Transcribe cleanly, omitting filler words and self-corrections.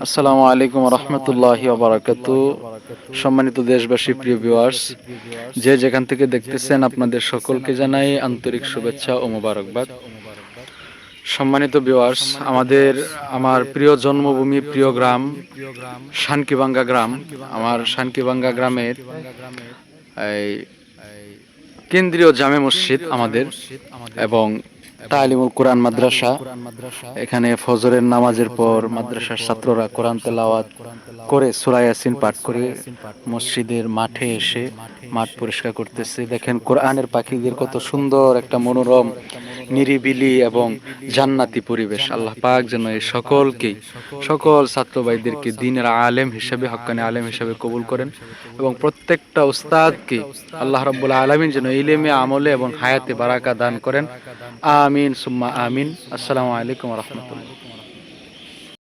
আসসালামু আলাইকুম রহমতুল্লাহি ওয়া বারাকাতুহু। সম্মানিত দেশবাসী, প্রিয় ভিউয়ার্স, যে যেখান থেকে দেখতেছেন আপনাদের সকলকে জানাই আন্তরিক শুভেচ্ছা ও মোবারকবাদ। সম্মানিত ভিউয়ার্স, আমার প্রিয় জন্মভূমি, প্রিয় গ্রাম শানকিবাঙ্গা গ্রাম। আমার শানকিবাঙ্গা গ্রামের এই কেন্দ্রীয় জামে মসজিদ আমাদের, এবং তালিমুল কোরআন মাদ্রাসা। এখানে ফজরের নামাজের পর মাদ্রাসার ছাত্ররা কোরআন তেলাওয়াত করে সূরা ইয়াসিন পাঠ করে মসজিদের মাঠে এসে মাঠ পরিষ্কার করতেছে। দেখেন কোরআনের পাখিদের কত সুন্দর একটা মনোরম, নিরিবিলি এবং জান্নাতি পরিবেশ। আল্লাহ পাক যেন এই সকল ছাত্র ভাইদেরকে দ্বীনের আলেম হিসেবে, হক্কানি আলেম হিসেবে কবুল করেন, এবং প্রত্যেকটা উস্তাদকে আল্লাহ রাব্বুল আলামিন যেন ইলমে, আমলে এবং হায়াতে বারাকা দান করেন। আমিন সুম্মা আমিন। আসসালামু আলাইকুম ওয়া রাহমাতুল্লাহ।